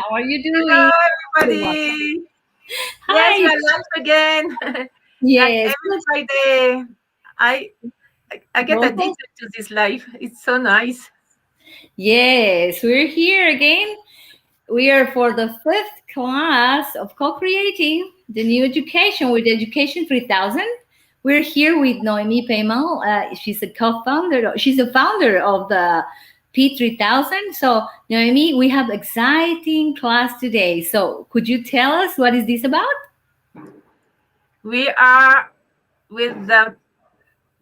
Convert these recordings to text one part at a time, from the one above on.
How are you Hello, doing? everybody. Yes, we Hi. are live again. Like Yes. every Friday, I I get Welcome. addicted to this life. It's so nice. Yes, we're here again. We are for the fifth class of co-creating the new education with Education 3000. We're here with Noemi Paymal. She's a co-founder. She's a founder of the P3000. So, Noemi, we have exciting class today. So, could you tell us what is this about? We are with the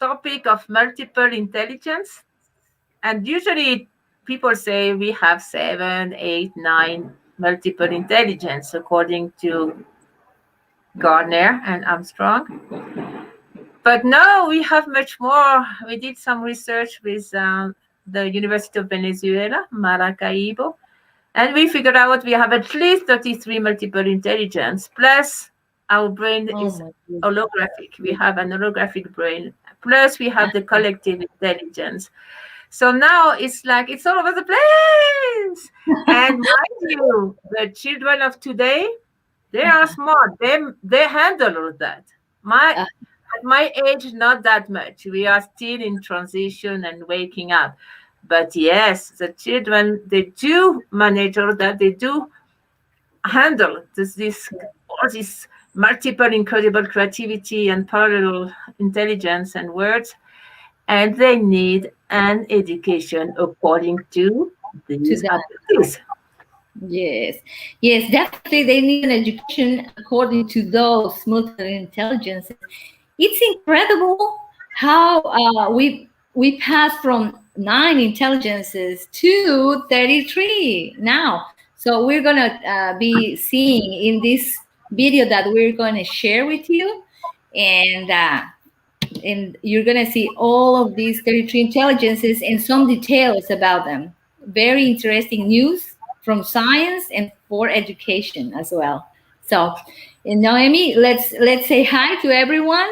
topic of multiple intelligence, and usually people say we have seven, eight, nine multiple intelligence according to Gardner and Armstrong. But no, we have much more. We did some research with the University of Venezuela, Maracaibo, and we figured out we have at least 33 multiple intelligence, plus our brain Oh is my goodness. holographic. We have an holographic brain, plus we have the collective intelligence. So now it's like it's all over the place. And mind you, the children of today, they are smart. They handle all that. My Uh, at my age, not that much. We are still in transition and waking up. But yes, the children, they do manage all that. They do handle all this multiple incredible creativity and parallel intelligence and words. And they need an education according to to these that. abilities. Yes, yes, definitely they need an education according to those multiple intelligences. It's incredible how we passed from 9 intelligences to 33 now. So we're gonna be seeing in this video that we're gonna share with you, and you're gonna see all of these 33 intelligences and some details about them. Very interesting news from science and for education as well. So, and Noemi, let's say hi to everyone.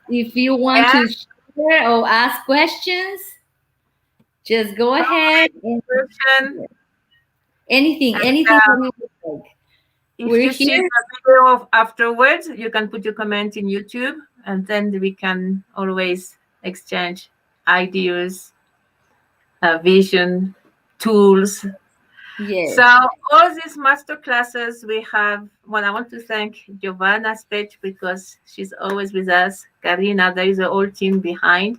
If you want Yeah, to share or ask questions, just go ahead and question. anything And that you would like. if We're you see here. the video of afterwards, you can put your comment in YouTube, and then we can always exchange ideas, vision, tools. So Yes, all these master classes we have. Well, I want to thank Giovanna Spech because she's always with us. Karina, there is a whole team behind.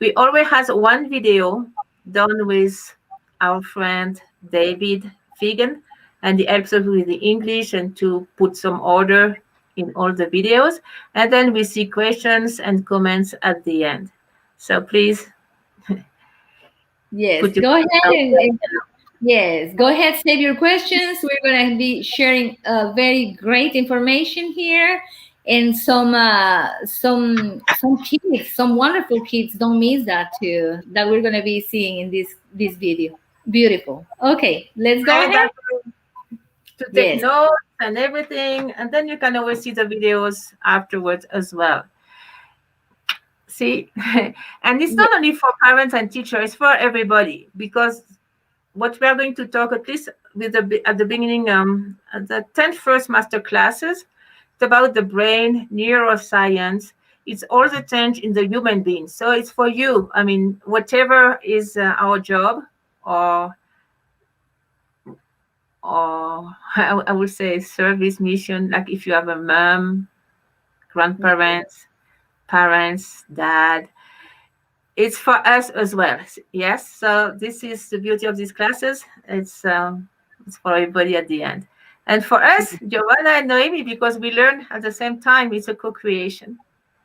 We always has one video done with our friend David Fagan, and he helps us with the English and to put some order in all the videos. And then we see questions and comments at the end. So please yes. put your Go ahead comments out and yes, go ahead, save your questions. We're going to be sharing very great information here and some kids, some wonderful kids. Don't miss that too. That we're going to be seeing in this video. Beautiful. Okay, let's go there. ahead. To take Yes, notes and everything, and then you can always see the videos afterwards as well. See, and it's yes, not only for parents and teachers; it's for everybody because what we are going to talk at least with at the beginning, at the 10th first master classes, it's about the brain, neuroscience. It's all the change in the human being. So it's for you. I mean, whatever is our job, or I would say service mission. Like if you have a mom, grandparents, parents, dad, it's for us as well. Yes. So this is the beauty of these classes. It's for everybody at the end. And for us, Giovanna and Noemi, because we learn at the same time, it's a co-creation.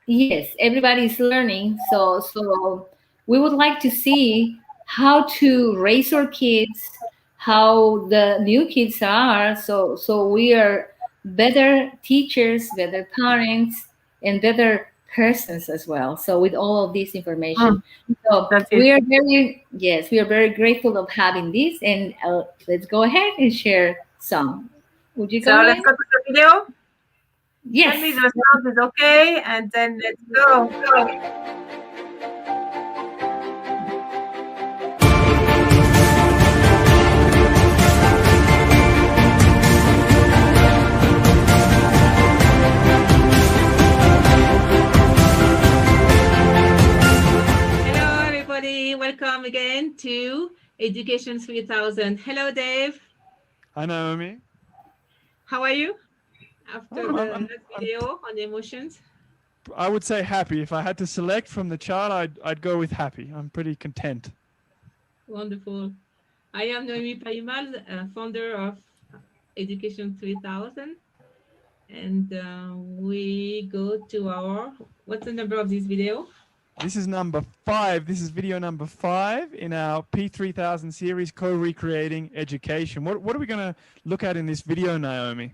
yes. Everybody's learning, so we would like to see how to raise our kids, how the new kids are. So we are better teachers, better parents, and better persons as well. So with all of this information, Mm, so that's it. we are very yes, we are very grateful of having this. And let's go ahead and share some. Would you So go let's ahead? go to the video. Tell me Yes. the sound is okay, and then let's go. to Education 3000. Hello, Dave. Hi, Naomi. How are you after I'm, I'm, the I'm, last I'm, video on emotions? I would say happy. If I had to select from the chart, I'd go with happy. I'm pretty content. Wonderful. I am Noemi Paimal, founder of Education 3000. And we go to our, what's the number of this video? This is number 5. This is video number 5 in our P3000 series, Co-Recreating Education. What are we going to look at in this video, Naomi?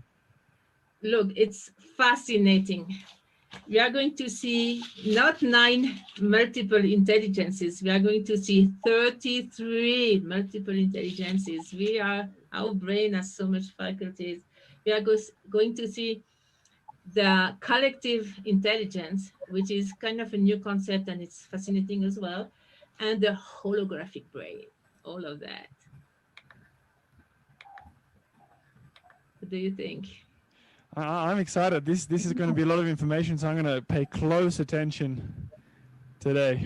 Look, it's fascinating. We are going to see not 9 multiple intelligences. We are going to see 33 multiple intelligences. Our brain has so much faculties. We are going to see the collective intelligence, which is kind of a new concept and it's fascinating as well, and the holographic brain, all of that. What do you think? I'm excited. This is going to be a lot of information, so I'm going to pay close attention today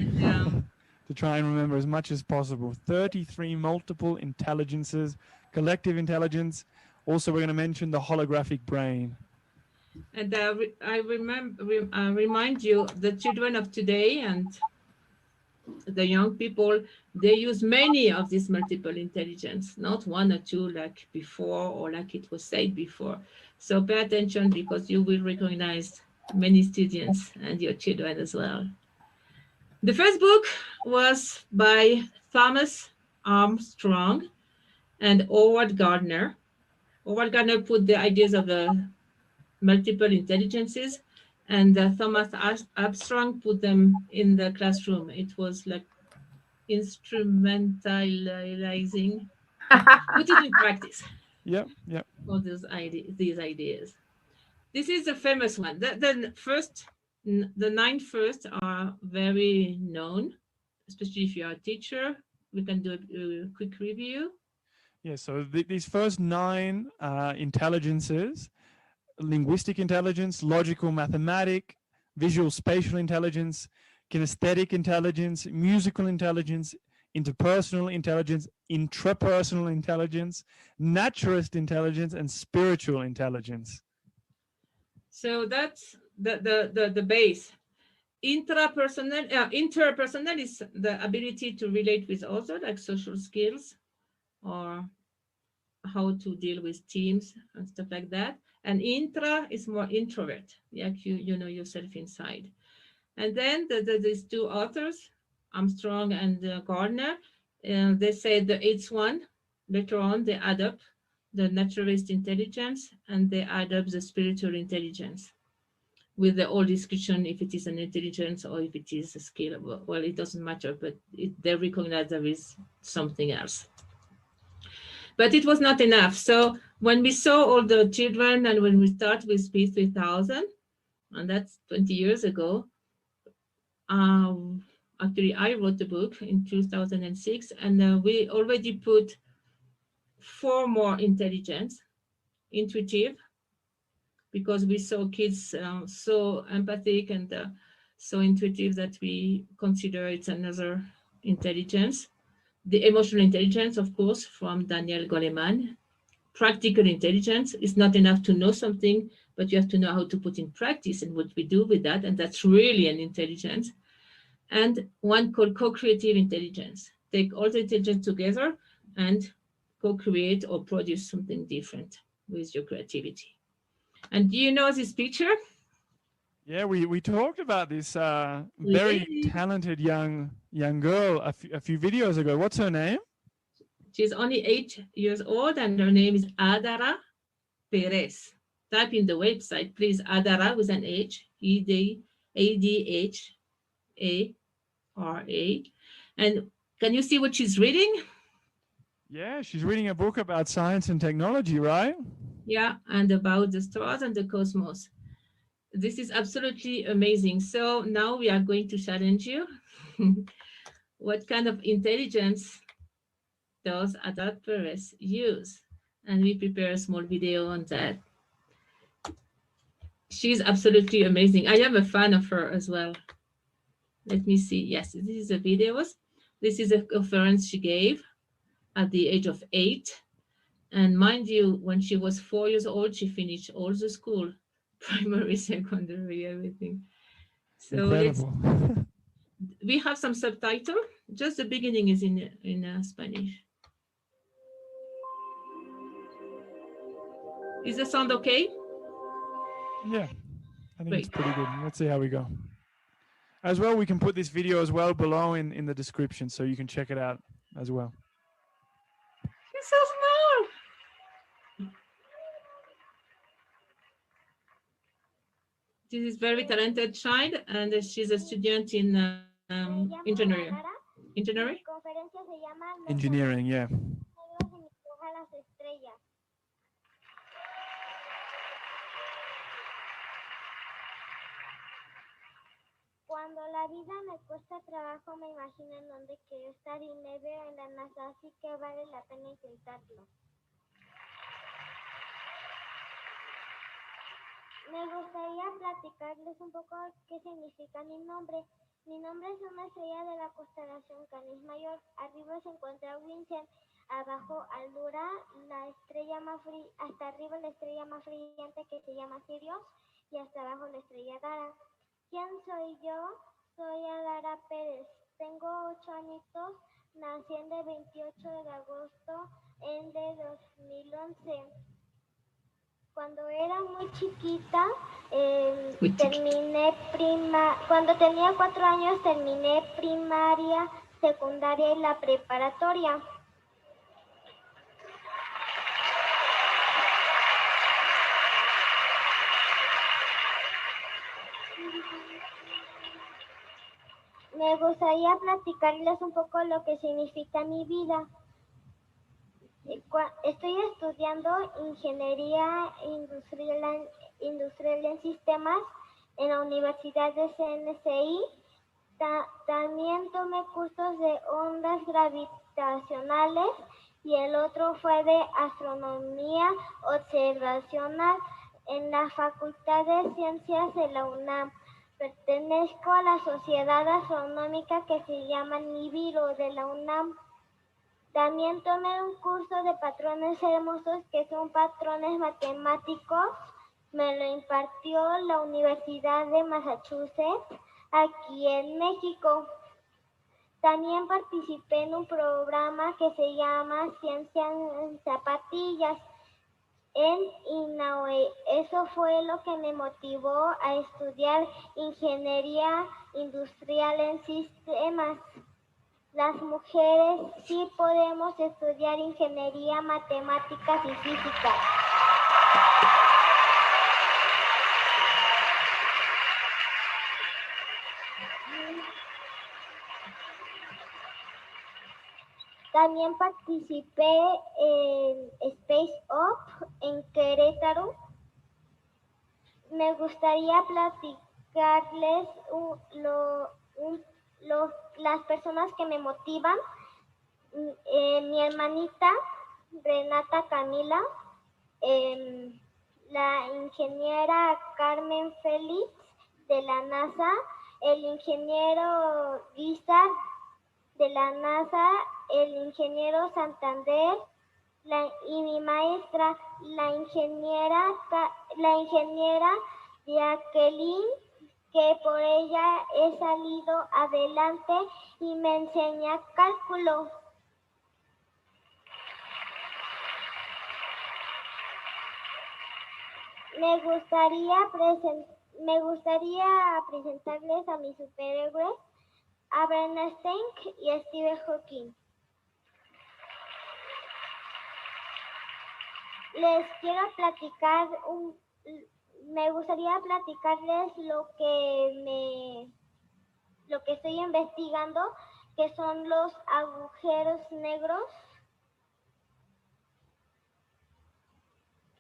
to try and remember as much as possible. 33 multiple intelligences, collective intelligence. Also, we're going to mention the holographic brain. And I remind you, the children of today and the young people, they use many of these multiple intelligence, not one or two like before or like it was said before. So pay attention because you will recognize many students and your children as well. The first book was by Thomas Armstrong and Howard Gardner. Howard Gardner put the ideas of the multiple intelligences, and Thomas Armstrong put them in the classroom. It was like instrumentalizing, put it in practice. Yep. All these ideas. This is the famous one. The 9 first are very known, especially if you are a teacher. We can do a quick review. Yeah, so these first 9 intelligences: linguistic intelligence, logical mathematic, visual spatial intelligence, kinesthetic intelligence, musical intelligence, interpersonal intelligence, intrapersonal intelligence, naturalist intelligence, and spiritual intelligence. So that's the base. Interpersonal is the ability to relate with others, like social skills or how to deal with teams and stuff like that. And intra is more introvert, like you know yourself inside. And then these 2 authors, Armstrong and Gardner, they say the 8th one, later on they add up the naturalist intelligence and they add up the spiritual intelligence with the whole discussion if it is an intelligence or if it is a skill. Well, it doesn't matter, but they recognize there is something else. But it was not enough. So when we saw all the children and when we start with P3000, and that's 20 years ago, actually I wrote the book in 2006, and we already put 4 more: intelligence, intuitive, because we saw kids so empathic and so intuitive that we consider it's another intelligence. The emotional intelligence, of course, from Daniel Goleman. Practical intelligence is not enough to know something, but you have to know how to put in practice and what we do with that, and that's really an intelligence. And one called co-creative intelligence. Take all the intelligence together and co-create or produce something different with your creativity. And do you know this picture? Yeah, we talked about this very talented young girl a few videos ago. What's her name? She's only 8 years old, and her name is Adara Perez. Type in the website, please, Adara with an H, Adhara. And can you see what she's reading? Yeah, she's reading a book about science and technology, right? Yeah, and about the stars and the cosmos. This is absolutely amazing. So now we are going to challenge you. What kind of intelligence does Adara Perez use? And we prepare a small video on that. She's absolutely amazing. I am a fan of her as well. Let me see. Yes, this is the videos. This is a conference she gave at the age of 8. And mind you, when she was 4 years old, she finished all the school, primary, secondary, everything. So Incredible. we have some subtitle. Just the beginning is in Spanish. Is the sound okay? Yeah, I think it's Great. pretty good. Let's see how we go. As well, we can put this video as well below in the description, so you can check it out as well. It's so small. This is very talented child, and she's a student in engineering. Engineering? Engineering, yeah. Cuando la vida me cuesta trabajo, me imagino en dónde quiero estar y me veo en la NASA, así que vale la pena intentarlo. Me gustaría platicarles un poco qué significa mi nombre. Mi nombre es una estrella de la constelación Canis Mayor. Arriba se encuentra Vincent, abajo Aldura, la estrella más hasta arriba la estrella más brillante que se llama Sirius y hasta abajo la estrella Dara. ¿Quién soy yo? Soy Alara Pérez. Tengo 8 añitos. Nací el 28 de agosto de 2011. Cuando era muy chiquita, cuando tenía 4 años terminé primaria, secundaria y la preparatoria. Me gustaría platicarles un poco lo que significa mi vida. Estoy estudiando ingeniería industrial en sistemas en la Universidad de CNCI. También tomé cursos de ondas gravitacionales y el otro fue de astronomía observacional en la Facultad de Ciencias de la UNAM. Pertenezco a la Sociedad Astronómica que se llama Nibiru de la UNAM. También tomé un curso de patrones hermosos, que son patrones matemáticos. Me lo impartió la Universidad de Massachusetts, aquí en México. También participé en un programa que se llama Ciencia en Zapatillas en INAOE. Eso fue lo que me motivó a estudiar ingeniería industrial en sistemas. Las mujeres sí podemos estudiar ingeniería, matemáticas y física. También participé en Space Up en Querétaro. Me gustaría platicarles las personas que me motivan. Mi hermanita Renata Camila, la ingeniera Carmen Félix de la NASA, el ingeniero Guizar de la NASA, el ingeniero Santander y mi maestra, la ingeniera Jacqueline, que por ella he salido adelante y me enseña cálculo. Me gustaría presentarles a mis superhéroes, Albert Einstein y Stephen Hawking. Les quiero platicar me gustaría platicarles lo que estoy investigando, que son los agujeros negros.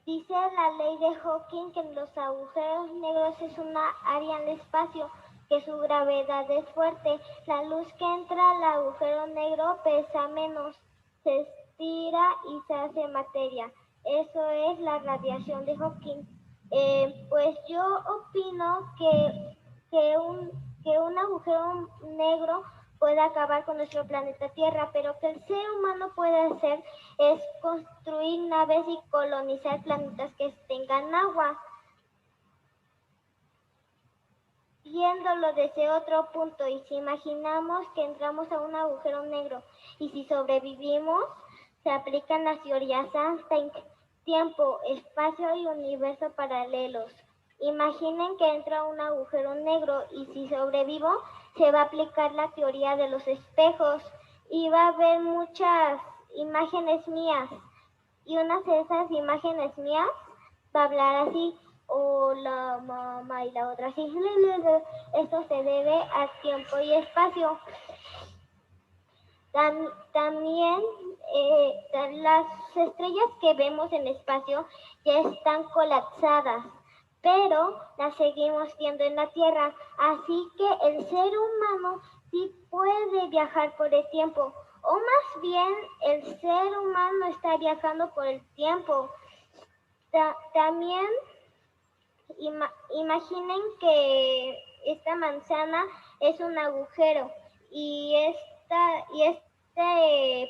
Dice la ley de Hawking que los agujeros negros es una área en el espacio, que su gravedad es fuerte. La luz que entra al agujero negro pesa menos, se estira y se hace materia. Eso es la radiación de Hawking. Pues yo opino que un agujero negro pueda acabar con nuestro planeta Tierra, pero que el ser humano puede hacer es construir naves y colonizar planetas que tengan agua. Viéndolo desde otro punto, y si imaginamos que entramos a un agujero negro y si sobrevivimos, se aplican las teorías Einstein, tiempo, espacio y universo paralelos. Imaginen que entra un agujero negro y si sobrevivo, se va a aplicar la teoría de los espejos y va a haber muchas imágenes mías. Y una de esas imágenes mías va a hablar así, hola mamá, y la otra así. Esto se debe a tiempo y espacio. También las estrellas que vemos en el espacio ya están colapsadas, pero las seguimos viendo en la Tierra. Así que el ser humano sí puede viajar por el tiempo, o más bien el ser humano está viajando por el tiempo. También imaginen que esta manzana es un agujero y este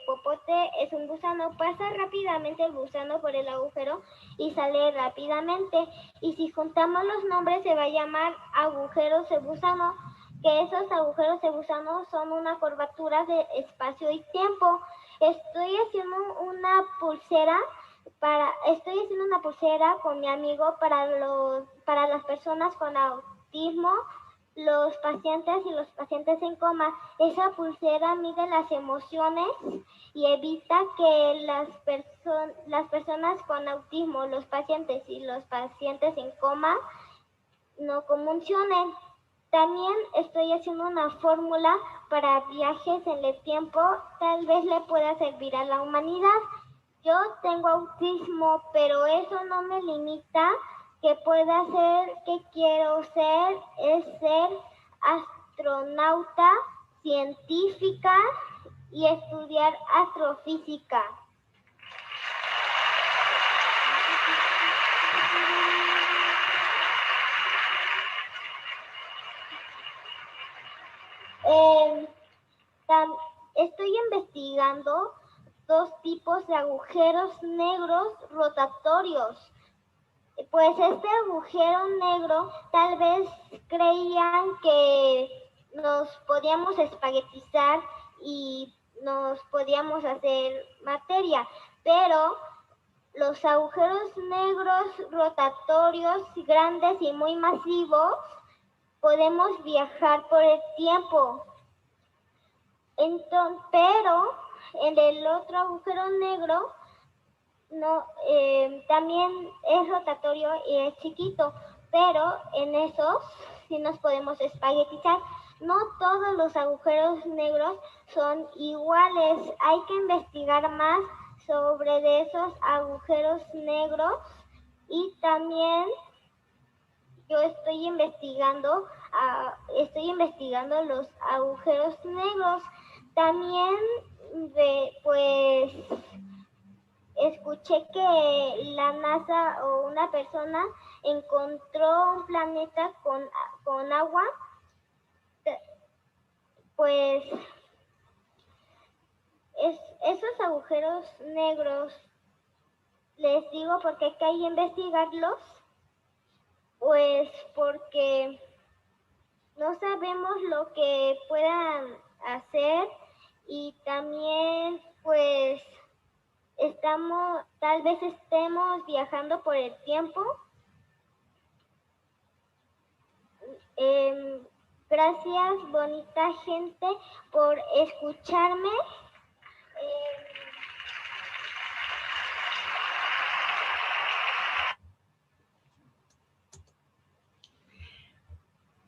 popote es un gusano. Pasa rápidamente el gusano por el agujero y sale rápidamente. Y si juntamos los nombres se va a llamar agujeros de gusano, que esos agujeros de gusano son una curvatura de espacio y tiempo. Estoy haciendo una pulsera con mi amigo para las personas con autismo, los pacientes y los pacientes en coma. Esa pulsera mide las emociones y evita que las personas con autismo, los pacientes y los pacientes en coma no convulsionen. También estoy haciendo una fórmula para viajes en el tiempo, tal vez le pueda servir a la humanidad. Yo tengo autismo, pero eso no me limita. Que pueda ser, que quiero ser, es ser astronauta, científica y estudiar astrofísica. Estoy investigando 2 tipos de agujeros negros rotatorios. Pues este agujero negro tal vez creían que nos podíamos espaguetizar y nos podíamos hacer materia, pero los agujeros negros rotatorios grandes y muy masivos podemos viajar por el tiempo. Pero en el otro agujero negro no, también es rotatorio y es chiquito, pero en esos sí nos podemos espaguetizar. No todos los agujeros negros son iguales. Hay que investigar más sobre de esos agujeros negros y también yo estoy investigando los agujeros negros. También pues escuché que la NASA o una persona encontró un planeta con agua. Pues esos agujeros negros, les digo porque hay que investigarlos, pues porque no sabemos lo que puedan hacer y también pues tal vez estemos viajando por el tiempo. Gracias, bonita gente, por escucharme.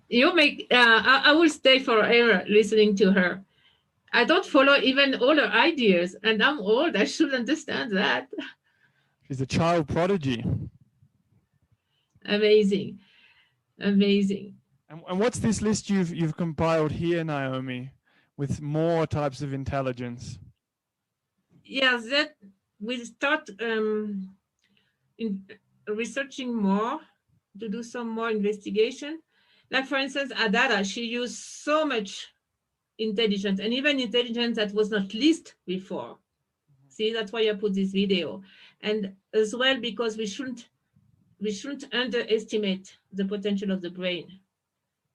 I will stay forever listening to her. I don't follow even all her ideas, and I'm old. I should understand that. She's a child prodigy. Amazing. And what's this list you've compiled here, Naomi, with more types of intelligence? Yes, that we start in researching more to do some more investigation. Like for instance, Adara, she used so much intelligence, and even intelligence that was not listed before. See, that's why I put this video. And as well, because we shouldn't underestimate the potential of the brain,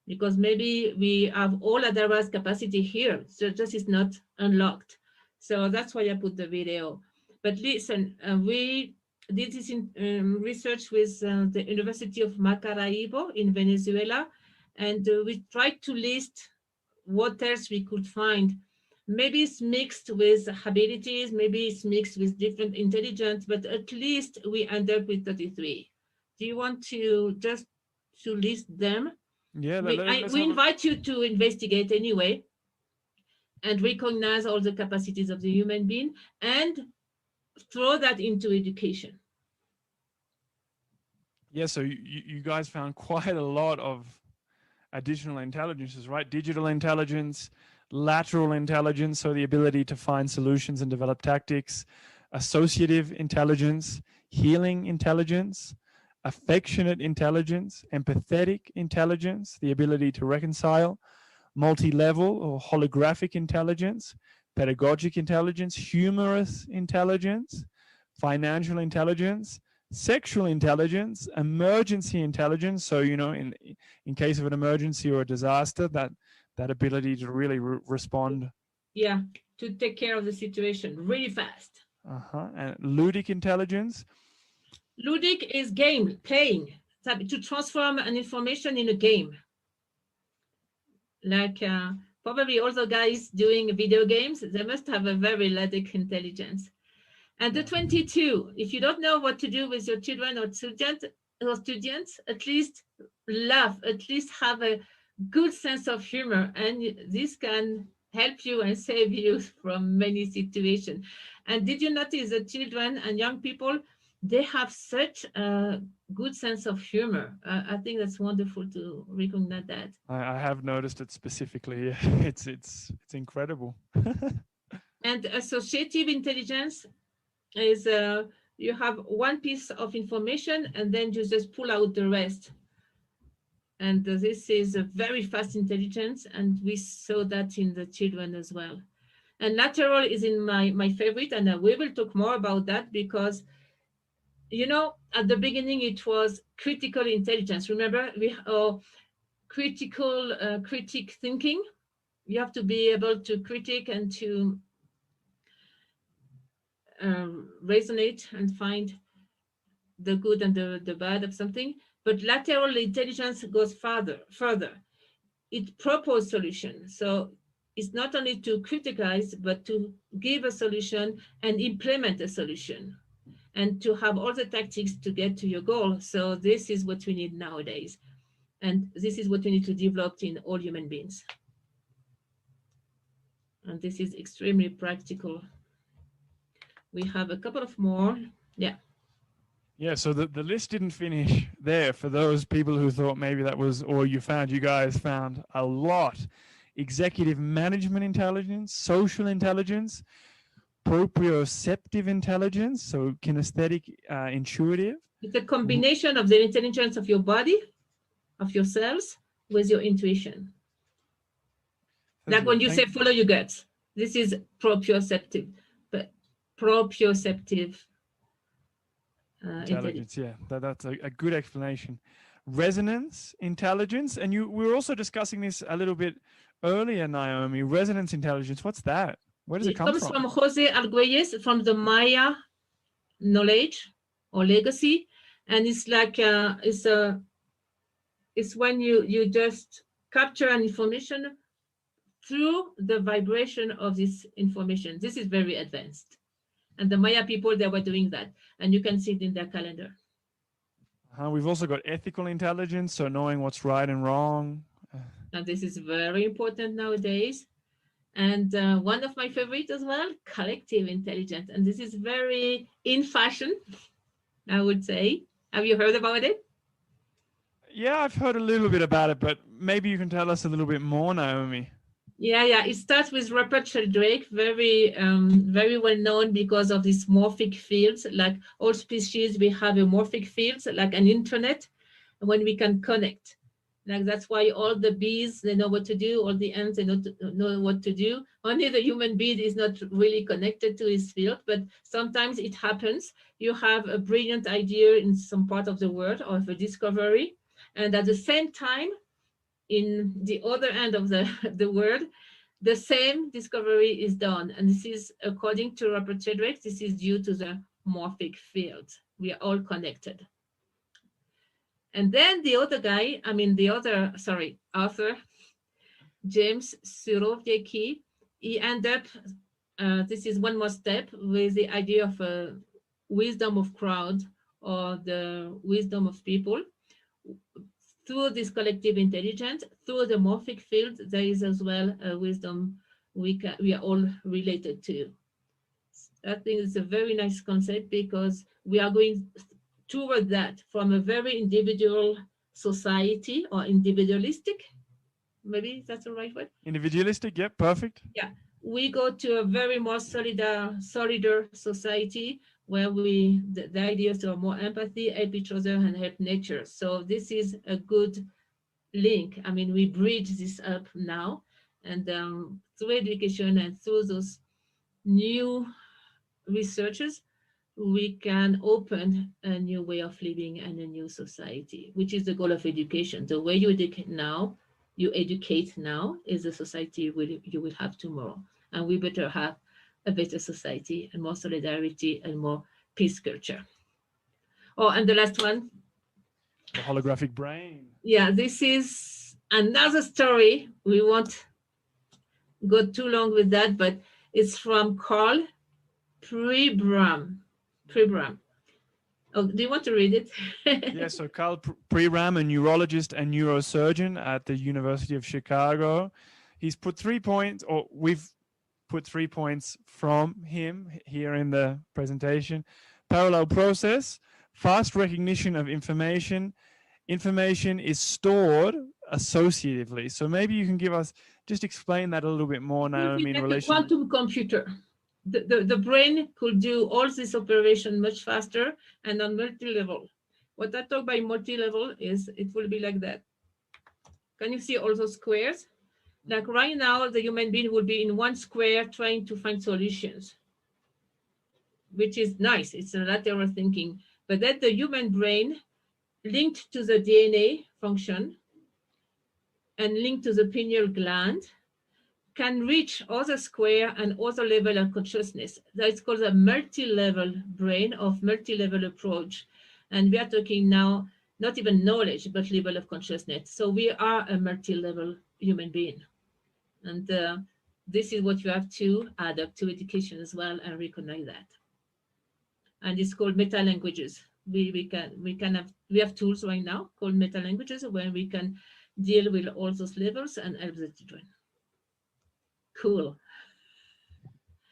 because maybe we have all otherwise capacity here, so just is not unlocked. So that's why I put the video. But listen, we did this research with the University of Maracaibo in Venezuela, and we tried to list what else we could find. Maybe it's mixed with abilities, maybe it's mixed with different intelligence, but at least we end up with 33. Do you want to just to list them? Yeah, We invite you to investigate anyway and recognize all the capacities of the human being and throw that into education. Yeah, so you guys found quite a lot of additional intelligences, right? Digital intelligence, lateral intelligence, so the ability to find solutions and develop tactics, associative intelligence, healing intelligence, affectionate intelligence, empathetic intelligence, the ability to reconcile, multi-level or holographic intelligence, pedagogic intelligence, humorous intelligence, financial intelligence, sexual intelligence, emergency intelligence. So, you know, in case of an emergency or a disaster, that ability to really respond. Yeah, to take care of the situation really fast. And ludic intelligence. Ludic is game, playing, to transform an information in a game. Like probably all the guys doing video games, they must have a very ludic intelligence. And the 22, if you don't know what to do with your children or students, at least laugh, at least have a good sense of humor, and this can help you and save you from many situations. And did you notice that children and young people, they have such a good sense of humor? I think that's wonderful to recognize that. I have noticed it specifically. It's incredible. And associative intelligence is you have one piece of information and then you just pull out the rest. And this is a very fast intelligence, and we saw that in the children as well. And lateral is in my favorite, and we will talk more about that because, you know, at the beginning it was critical intelligence. Remember, critic thinking. You have to be able to critique and to resonate and find the good and the bad of something. But lateral intelligence goes further. It proposes solutions. So it's not only to criticize, but to give a solution and implement a solution and to have all the tactics to get to your goal. So this is what we need nowadays. And this is what we need to develop in all human beings. And this is extremely practical. We have a couple of more. Yeah. Yeah, so the list didn't finish there for those people who thought maybe that was all you found. You guys found a lot. Executive management intelligence, social intelligence, proprioceptive intelligence, so kinesthetic, intuitive. It's a combination of the intelligence of your body, of your cells, with your intuition. Like when you say follow your guts, this is proprioceptive, but proprioceptive intelligence. Yeah, that's a good explanation. Resonance intelligence, and we were also discussing this a little bit earlier, Naomi. Resonance intelligence, what's that? Where does it come from? It comes from Jose Arguelles, from the Maya knowledge or legacy, and it's like it's when you just capture an information through the vibration of this information. This is very advanced. And the Maya people, they were doing that. And you can see it in their calendar. We've also got ethical intelligence, so knowing what's right and wrong. And this is very important nowadays. And one of my favorites as well, collective intelligence. And this is very in fashion, I would say. Have you heard about it? Yeah, I've heard a little bit about it, but maybe you can tell us a little bit more, Naomi. Yeah. It starts with Rupert Sheldrake, very well known because of these morphic fields. Like all species, we have a morphic fields, like an internet, when we can connect. Like that's why all the bees, they know what to do, all the ants, they know what to do. Only the human being is not really connected to his field, but sometimes it happens. You have a brilliant idea in some part of the world or of a discovery, and at the same time, in the other end of the, the world, the same discovery is done. And this is, according to Robert Chedwick, this is due to the morphic field. We are all connected. And then the other guy, I mean, the other, sorry, author, James Surowiecki, he ended up, this is one more step with the idea of a wisdom of crowd or the wisdom of people. Through this collective intelligence, through the morphic field, there is as well a wisdom we are all related to. I think it's a very nice concept because we are going toward that from a very individual society or individualistic, maybe that's the right word. Individualistic, yeah, perfect. Yeah, we go to a very more solider society where the ideas are more empathy, help each other, and help nature. So this is a good link. I mean, we bridge this up now, and through education and through those new researchers, we can open a new way of living and a new society, which is the goal of education. The way you educate now is the society you will have tomorrow. And we better have a better society and more solidarity and more peace culture. Oh, and the last one. The holographic brain. Yeah, this is another story. We won't go too long with that, but it's from Carl Pribram. Oh, do you want to read it? Yeah, so Carl Pribram, a neurologist and neurosurgeon at the University of Chicago. He's put 3 points, or we've put 3 points from him here in the presentation. Parallel process, fast recognition of information. Information is stored associatively. So maybe you can just explain that a little bit more, Naomi, in relation. Quantum computer. The brain could do all this operation much faster and on multi-level. What I talk by multi-level is it will be like that. Can you see all those squares? Like right now, the human being will be in one square trying to find solutions, which is nice. It's a lateral thinking. But then the human brain linked to the DNA function and linked to the pineal gland can reach other square and other level of consciousness. That's called a multi-level brain of multi-level approach. And we are talking now, not even knowledge, but level of consciousness. So we are a multi-level human being. And this is what you have to add up to education as well and recognize that. And it's called meta languages. We have tools right now called meta languages where we can deal with all those levels and help the children. Cool.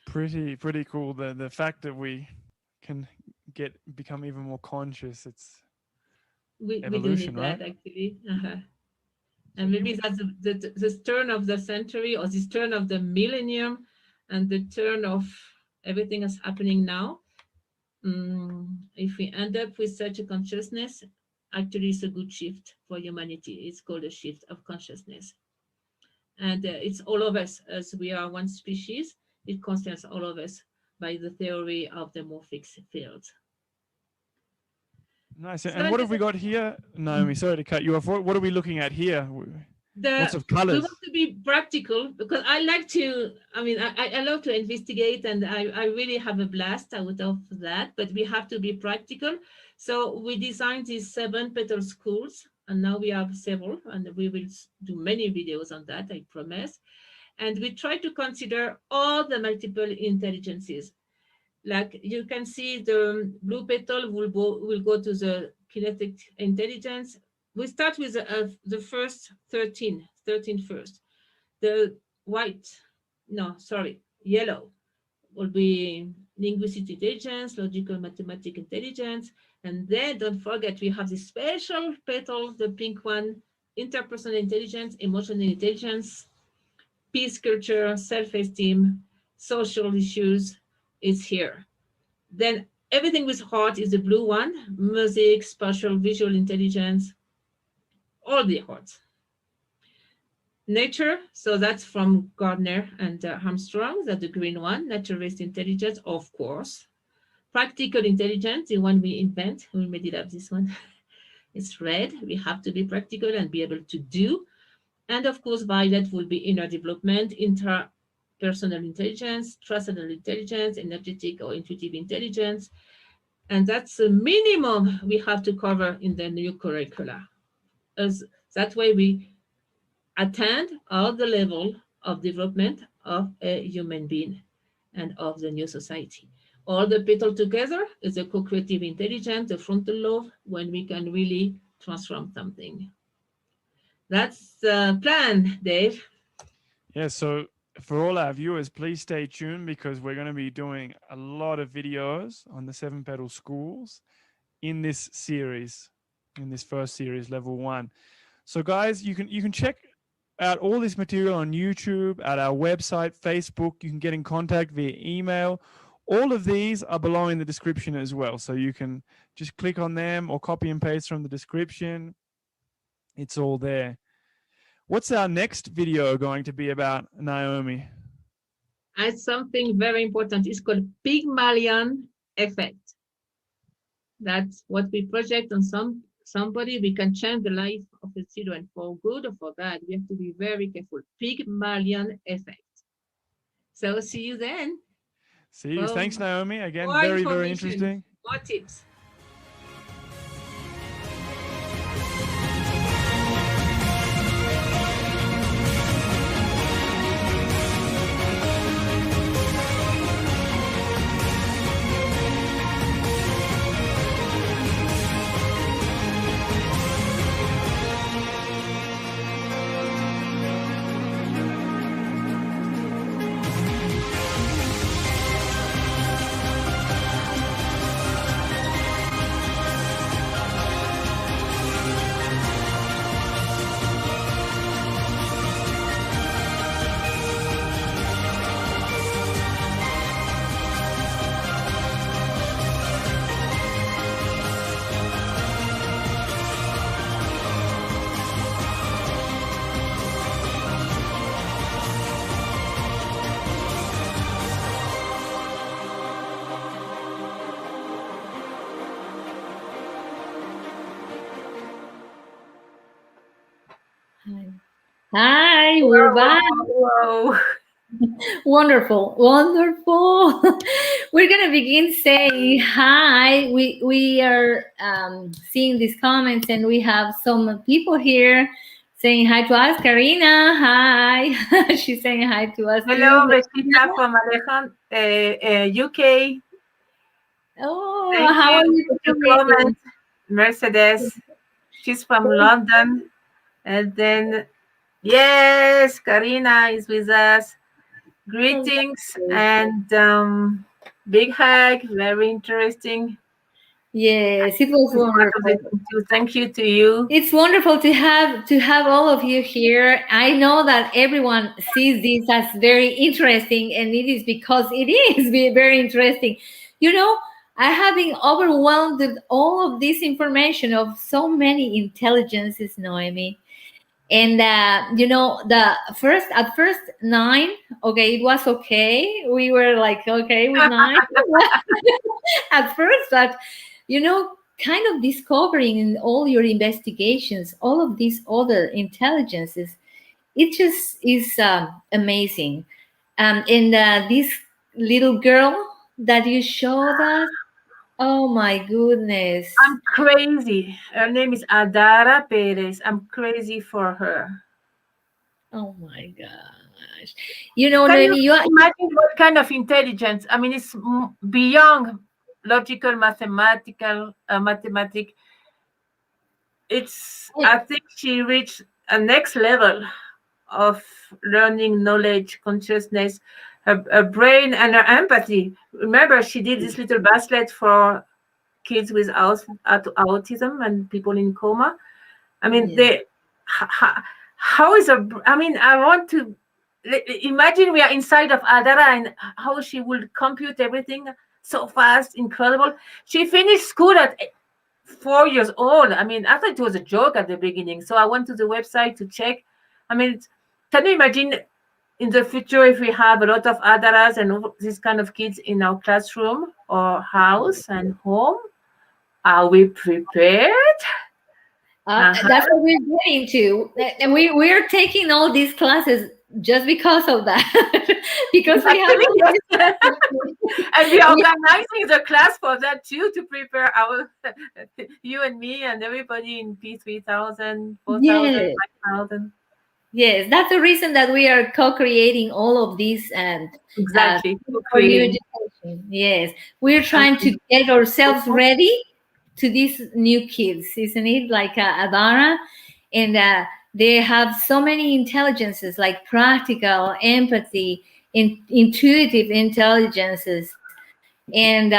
Pretty cool. The fact that we can become even more conscious. It's evolution, we do need right? that actually. And maybe that's the turn of the century or this turn of the millennium and the turn of everything that's happening now. If we end up with such a consciousness, actually it's a good shift for humanity. It's called a shift of consciousness. And it's all of us, as we are one species. It concerns all of us by the theory of the morphic field. Nice. And what have we got here? Naomi, sorry to cut you off. What are we looking at here? Lots of colors. We want to be practical because I like to, I love to investigate and I really have a blast out of that, but we have to be practical. So we designed these 7 petal schools and now we have several and we will do many videos on that, I promise. And we try to consider all the multiple intelligences. Like you can see the blue petal will go to the kinetic intelligence. We start with the first 13 first. The yellow will be linguistic intelligence, logical mathematic intelligence. And then don't forget, we have this special petal, the pink one, interpersonal intelligence, emotional intelligence, peace culture, self-esteem, social issues is here. Then everything with heart is the blue one, music, spatial, visual intelligence, all the efforts. Nature, so that's from Gardner and Armstrong, that's the green one. Nature-based intelligence, of course. Practical intelligence, the one we invent. We made it up, this one. It's red. We have to be practical and be able to do. And of course, violet will be inner development, interpersonal intelligence, transcendental intelligence, energetic or intuitive intelligence. And that's a minimum we have to cover in the new curricula. As that way we attend all the level of development of a human being and of the new society. All the people together is a co-creative intelligence, the frontal lobe, when we can really transform something. That's the plan, Dave. Yeah, so for all our viewers, please stay tuned because we're going to be doing a lot of videos on the Seven Petal Schools in this series, in this first series, level 1. So guys, you can check out all this material on YouTube, at our website, Facebook. You can get in contact via email. All of these are below in the description as well. So you can just click on them or copy and paste from the description. It's all there. What's our next video going to be about, Naomi? It's something very important. It's called Pygmalion effect. That's what we project on somebody. We can change the life of the children for good or for bad. We have to be very careful. Pygmalion effect. So see you then. See you. Thanks, Naomi. Again, More very information, interesting. more tips. Hi, we're back. Whoa. Wonderful, wonderful. We're gonna begin saying hi. We are seeing these comments, and we have some people here saying hi to us. Karina, hi. She's saying hi to us Hello, too. Rosita from UK. Oh, Thank how are you you for your doing? comment. Mercedes, she's from London. And then, yes, Karina is with us. Greetings and big hug. Very interesting. Yes, it was wonderful. Thank you to you. It's wonderful to have all of you here. I know that everyone sees this as very interesting, and it is because it is very interesting. You know, I have been overwhelmed with all of this information of so many intelligences, Noemi. And you know, the first 9, okay, it was okay. We were like okay with 9 at first, but you know, kind of discovering in all your investigations all of these other intelligences, it just is amazing. And this little girl that you showed us, oh my goodness. I'm crazy. Her name is Adara Perez. I'm crazy for her. Oh my gosh. You know, Can Noemi, you imagine what kind of intelligence? I mean, it's beyond logical, mathematic. It's, I think she reached a next level of learning, knowledge, consciousness, her brain and her empathy. Remember, she did this little bracelet for kids with autism and people in coma. I mean, how is a, I mean, I want to imagine we are inside of Adara and how she would compute everything so fast, incredible. She finished school at 4 years old. I mean, I thought it was a joke at the beginning. So I went to the website to check. I mean, can you imagine in the future if we have a lot of adaras and all these kind of kids in our classroom or house and home? Are we prepared? That's what we're getting to, and we're taking all these classes just because of that, because we have Actually, all yes. these. And we are organizing the class for that too, to prepare our you and me and everybody in P3000, 4000, Yes, 5000. yes, that's the reason that we are co-creating all of these and Exactly. for new Creating. education. Yes, we're I trying to mean, get ourselves ready to these new kids, isn't it? Like Adara, and they have so many intelligences, like practical, empathy, intuitive intelligences, and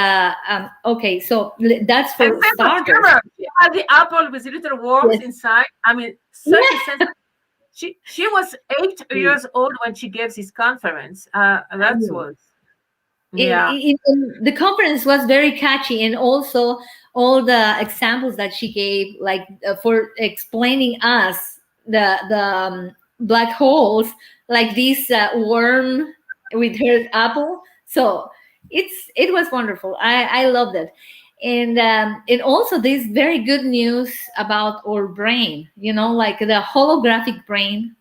okay, so that's and for sense of starters. humor. She had the apple with the little worms Yes. inside. I mean, such a Yeah. sense. She was 8 years old when she gave this conference. That was, yeah. The conference was very catchy, and also all the examples that she gave, like for explaining us the black holes, like this worm with her apple. So it was wonderful. I loved it. And also this very good news about our brain, like the holographic brain.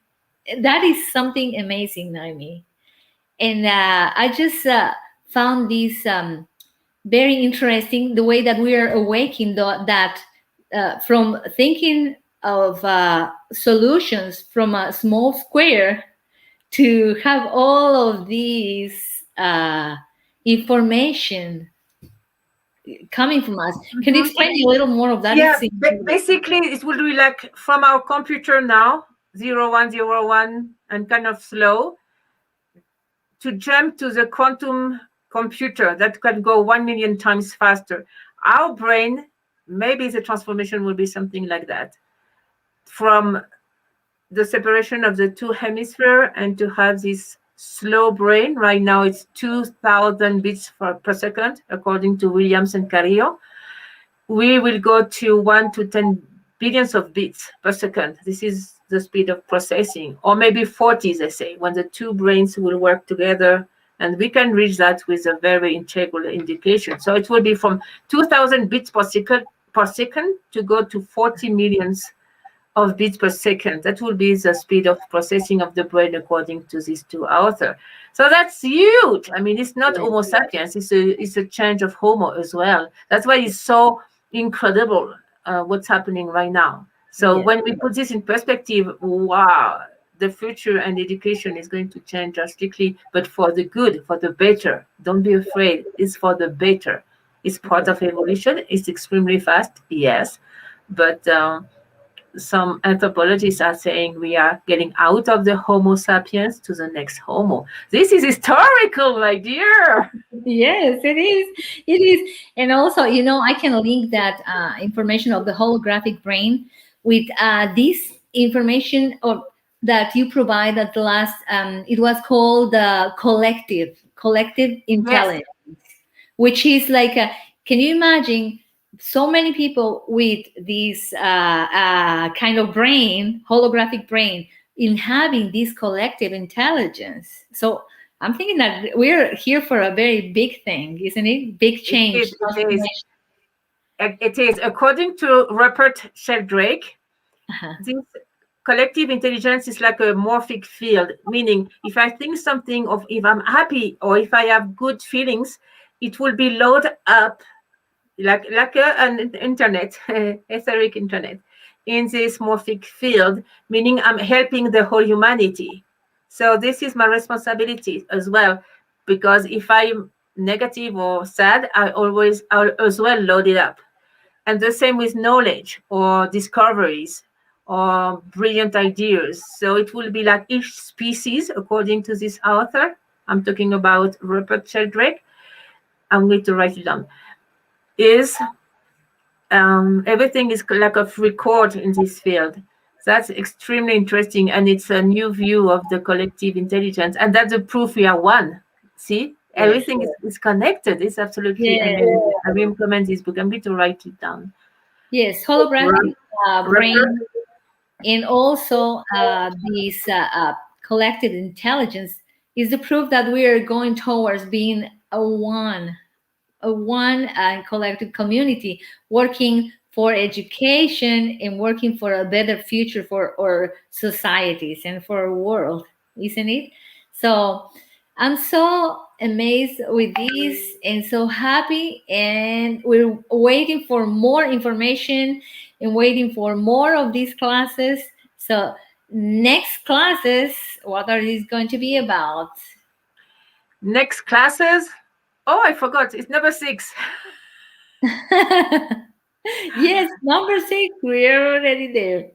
That is something amazing, Naomi. And I just found this very interesting, the way that we are awakening that from thinking of solutions from a small square to have all of these information coming from us. Can you Mhm. explain a little more of that? Yeah, It's incredible. basically, it will be like from our computer now, 0101, and kind of slow to jump to the quantum computer that can go 1 million times faster. Our brain, maybe the transformation will be something like that. From the separation of the two hemisphere and to have this slow brain. Right now, it's 2,000 beats per second, according to Williams and Carrillo. We will go to 1 to 10 billions of bits per second. This is the speed of processing, or maybe 40, they say, when the two brains will work together. And we can reach that with a very integral indication. So it will be from 2,000 bits per second to go to 40 millions of bits per second. That will be the speed of processing of the brain according to these two authors. So that's huge. I mean, it's not Homo sapiens, it's a change of Homo as well. That's why it's so incredible what's happening right now. So Yes. when we put this in perspective, wow, the future and education is going to change drastically, but for the good, for the better. Don't be afraid. It's for the better. It's part of evolution. It's extremely fast, yes, but some anthropologists are saying we are getting out of the Homo sapiens to the next Homo. This is historical, my dear. Yes, it is. It is. And also, I can link that information of the holographic brain with this information or that you provide at the last, it was called collective Yes. intelligence, which is like, can you imagine so many people with this kind of brain, holographic brain, in having this collective intelligence? So I'm thinking that we're here for a very big thing, isn't it? Big It change, is. It is. transformation. It is. According to Rupert Sheldrake, Uh-huh. this collective intelligence is like a morphic field, meaning if I think something, of if I'm happy or if I have good feelings, it will be loaded up like an internet, etheric internet, in this morphic field, meaning I'm helping the whole humanity. So this is my responsibility as well, because if I'm negative or sad, I'll as well load it up. And the same with knowledge or discoveries or brilliant ideas. So it will be like each species, according to this author. I'm talking about Rupert Sheldrake. I'm going to write it down. Is everything is like a record in this field. That's extremely interesting, and it's a new view of the collective intelligence, and that's the proof we are one. See, Yes. everything is connected. It's absolutely Yes. amazing. I recommend this book. I'm going to write it down. Yes, holographic Refer- brain, and also this collective intelligence is the proof that we are going towards being a one collective community, working for education and working for a better future for our societies and for our world, isn't it? So I'm so amazed with this and so happy, and we're waiting for more information and waiting for more of these classes. So next classes, what are these going to be about? Next classes. Oh, I forgot. It's number 6. Yes, number 6, we're already there.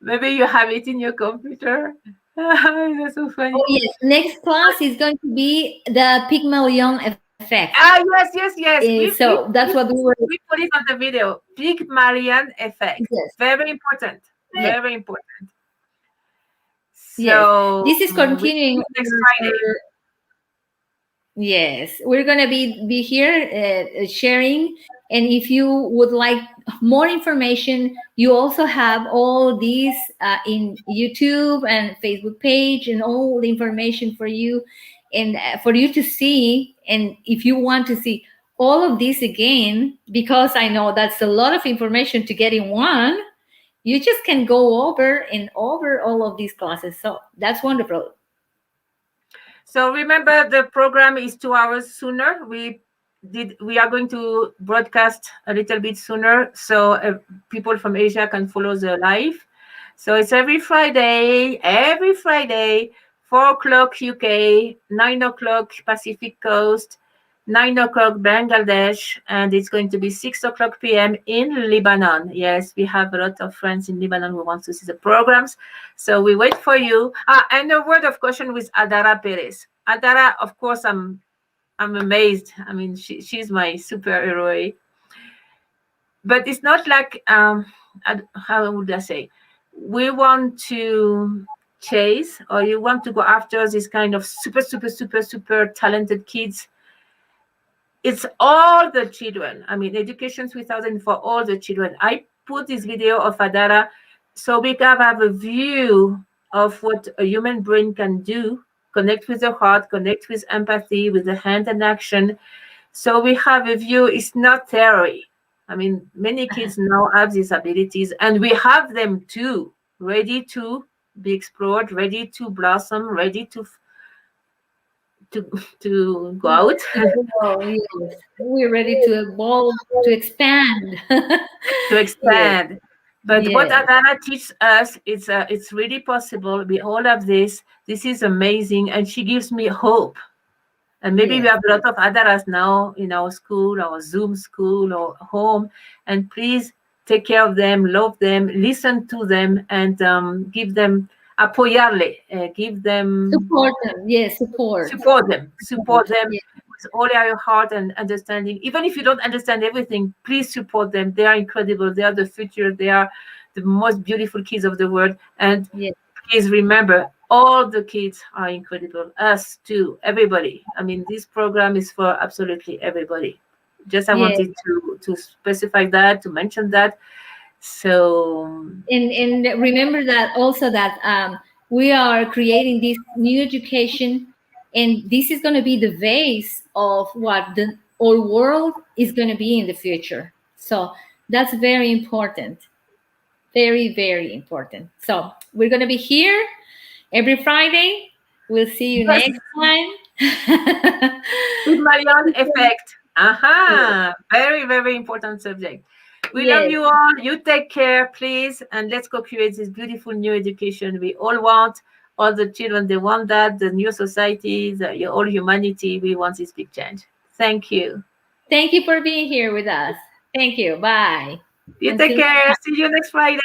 Maybe you have it in your computer. That's so funny. Oh, yes, next class is going to be the Pygmalion effect. Yes, yes, yes. So that's what we were. We put it on the video. Pygmalion effect. Yes, Very important. yes, Very important. yes. So This is we continuing. next Friday. Yes, we're gonna be here sharing, and if you would like more information, you also have all these in YouTube and Facebook page, and all the information for you, and for you to see. And if you want to see all of this again, because I know that's a lot of information to get in one, you just can go over and over all of these classes. So that's wonderful. So remember, the program is 2 hours sooner. We are going to broadcast a little bit sooner, so people from Asia can follow the live. So it's every Friday, 4 o'clock UK, 9 o'clock Pacific Coast, 9 o'clock Bangladesh, and it's going to be 6 o'clock p.m. in Lebanon. Yes, we have a lot of friends in Lebanon who want to see the programs. So we wait for you. And a word of caution with Adara Perez. Adara, of course, I'm amazed. I mean, she's my superhero. But it's not like how would I say? We want to chase, or you want to go after this kind of super talented kids. It's all the children. I mean, Education 3000 for all the children. I put this video of Adara so we can have a view of what a human brain can do, connect with the heart, connect with empathy, with the hand and action. So we have a view. It's not theory. I mean, many kids now have these abilities, and we have them too, ready to be explored, ready to blossom, ready to to go out. Oh, yes. We're ready to evolve, to expand. To Yes, expand. But what yes, Adana teaches us, it's really possible. We all have this. This is amazing, and she gives me hope. And maybe we yes, have a lot of Adaras now in our school, our Zoom school, or home. And please take care of them, love them, listen to them, and give them apoyarle. Give them support them. Yes, support. support them Yes, with all your heart and understanding. Even if you don't understand everything, please support them. They are incredible. They are the future. They are the most beautiful kids of the world. And yes, please remember, all the kids are incredible. Us too, everybody. I mean, this program is for absolutely everybody. Just I yes. wanted to specify that, to mention that. So And remember that also that we are creating this new education, and this is going to be the base of what the whole world is going to be in the future. So that's very important. Very, very important. So we're going to be here every Friday. We'll see you yes, next time. Pygmalion effect. Aha, very, very important subject. We love Yes, you all. You take care, please, and let's co-create this beautiful new education we all want. All the children, they want that. The new society, all humanity, we want this big change. Thank you. thank you for being here with us. Thank you. Bye. You take Until next care. time. See you next Friday.